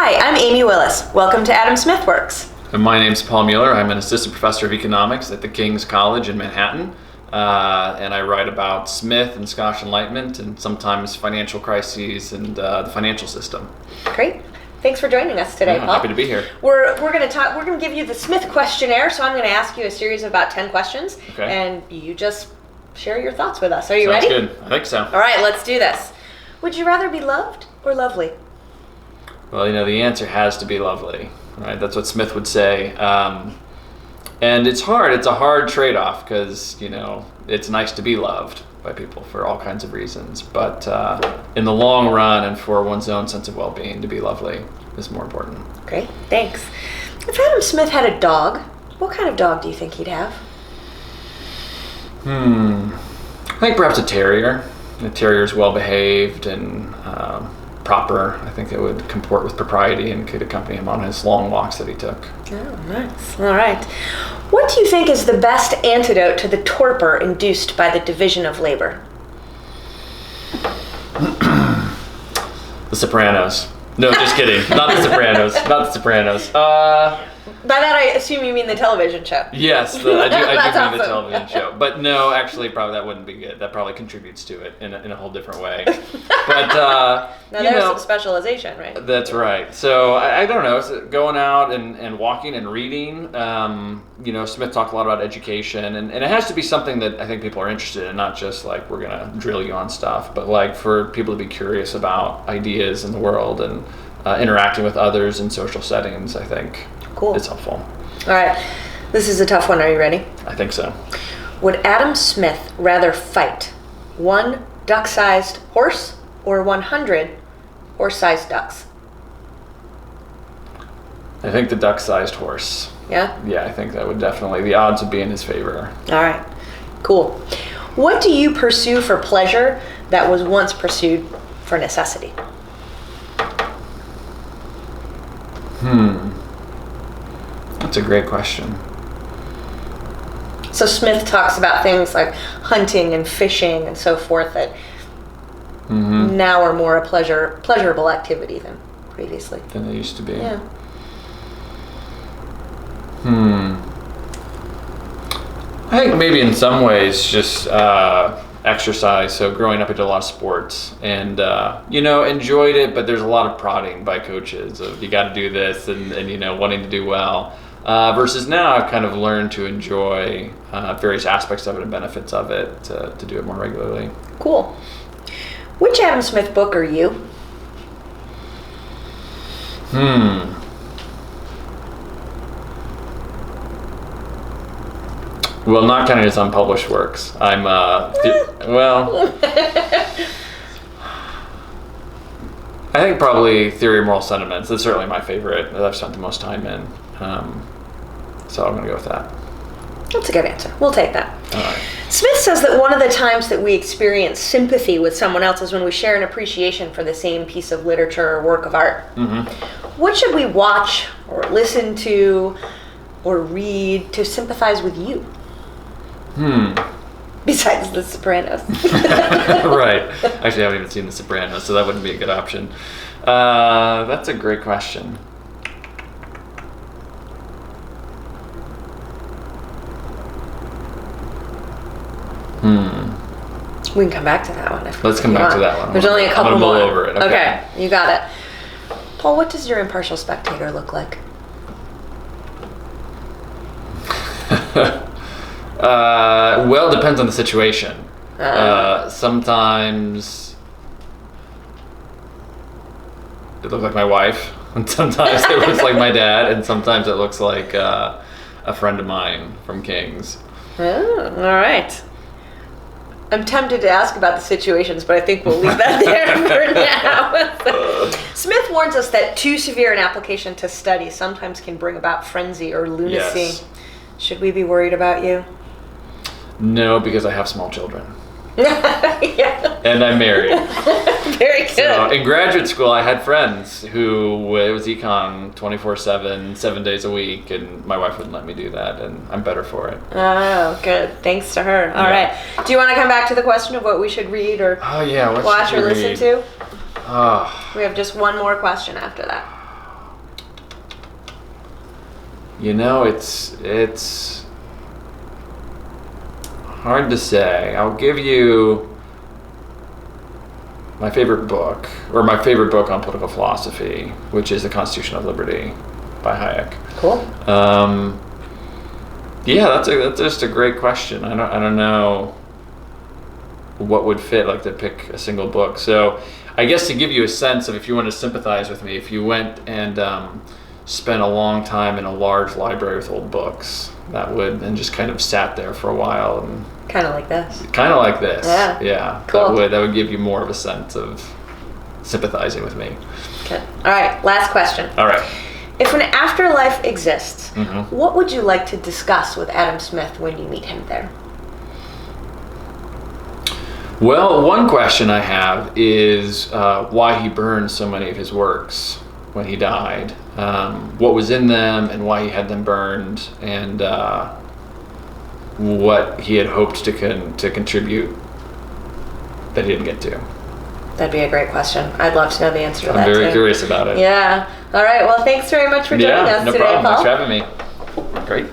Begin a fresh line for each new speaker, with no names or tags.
Hi, I'm Amy Willis. Welcome to AdamSmithWorks.
And my name's Paul Mueller. I'm an assistant professor of economics at the King's College in Manhattan. And I write about Smith and Scottish Enlightenment and sometimes financial crises and the financial system.
Great. Thanks for joining us today, Paul.
Happy to be here.
We're going to give you the Smith Questionnaire, so I'm going to ask you a series of about 10 questions, and you just share your thoughts with us. Are you ready?
Sounds good. I think so.
All right, let's do this. Would you rather be loved or lovely?
Well, the answer has to be lovely, right? That's what Smith would say. And it's hard. It's a hard trade-off because, it's nice to be loved by people for all kinds of reasons. But in the long run and for one's own sense of well-being, to be lovely is more important.
Great, thanks. If Adam Smith had a dog, what kind of dog do you think he'd have?
I think perhaps a terrier. A terrier's well-behaved and proper. I think it would comport with propriety and could accompany him on his long walks that he took.
Oh, nice. All right. What do you think is the best antidote to the torpor induced by the division of labor?
The Sopranos. No, just kidding. Not The Sopranos. Not The Sopranos.
By that, I assume you mean the television show.
Yes, I do mean
awesome.
the television show. But no, actually, probably that wouldn't be good. That probably contributes to it in a whole different way. But
now there's some specialization, right?
That's right. So I don't know. So going out and walking and reading. Smith talked a lot about education, and it has to be something that I think people are interested in, not just like we're gonna drill you on stuff, but like for people to be curious about ideas in the world and interacting with others in social settings. I think.
Cool.
It's helpful.
All right. This is a tough one. Are you ready?
I think so.
Would Adam Smith rather fight 1 duck-sized horse or 100 horse-sized ducks?
I think the duck-sized horse.
Yeah?
Yeah, I think that would definitely, the odds would be in his favor.
All right. Cool. What do you pursue for pleasure that was once pursued for necessity?
That's a great question.
So Smith talks about things like hunting and fishing and so forth that now are more a pleasurable activity than previously.
Than they used to be.
Yeah.
I think maybe in some ways just exercise. So growing up I did a lot of sports and, enjoyed it, but there's a lot of prodding by coaches of you got to do this and wanting to do well. Versus now I've kind of learned to enjoy various aspects of it and benefits of it to do it more regularly.
Cool. Which Adam Smith book are you?
Well, not counting his unpublished works. I'm, I think probably Theory of Moral Sentiments. That's certainly my favorite that I've spent the most time in. So I'm going to go with that.
That's a good answer. We'll take that.
All right.
Smith says that one of the times that we experience sympathy with someone else is when we share an appreciation for the same piece of literature or work of art. What should we watch or listen to or read to sympathize with you? Besides The Sopranos.
Right. Actually, I haven't even seen The Sopranos, so that wouldn't be a good option. That's a great question.
We can come back to that one.
Let's come back to that one.
There's only a couple
I'm
more.
gonna mull over it.
Okay, you got it. Paul, what does your impartial spectator look like?
Well, it depends on the situation. Sometimes it looks like my wife, and sometimes it looks like my dad, and sometimes it looks like a friend of mine from King's.
Oh, all right. I'm tempted to ask about the situations, but I think we'll leave that there for now. Smith warns us that too severe an application to study sometimes can bring about frenzy or lunacy.
Yes.
Should we be worried about you?
No, because I have small children.
Yeah.
And I'm married.
Very good.
So in graduate school, I had friends who it was econ 24/7, 7 days a week, and my wife wouldn't let me do that, and I'm better for it.
Oh, good. Thanks to her. All right. Do you want to come back to the question of what we should read or
watch
or listen to?
Oh.
We have just one more question after that.
It's hard to say. I'll give you my favorite book on political philosophy, which is The Constitution of Liberty by Hayek.
Cool.
Yeah, that's just a great question. I don't know what would fit, like to pick a single book. So I guess to give you a sense of, if you want to sympathize with me, if you went and spent a long time in a large library with old books, and just kind of sat there for a while, and
kind of like this.
Yeah.
Cool.
That would give you more of a sense of sympathizing with me.
Okay. All right. Last question.
All right.
If an afterlife exists,
Mm-hmm.
what would you like to discuss with Adam Smith when you meet him there?
Well, one question I have is why he burned so many of his works when he died. What was in them and why he had them burned, and what he had hoped to contribute that he didn't get to.
That'd be a great question. I'd love to know the answer to that,
I'm very
too.
curious about it.
Yeah. All right. Well, thanks very much for joining us
no
today,
problem.
Paul.
Thanks for having me. Great.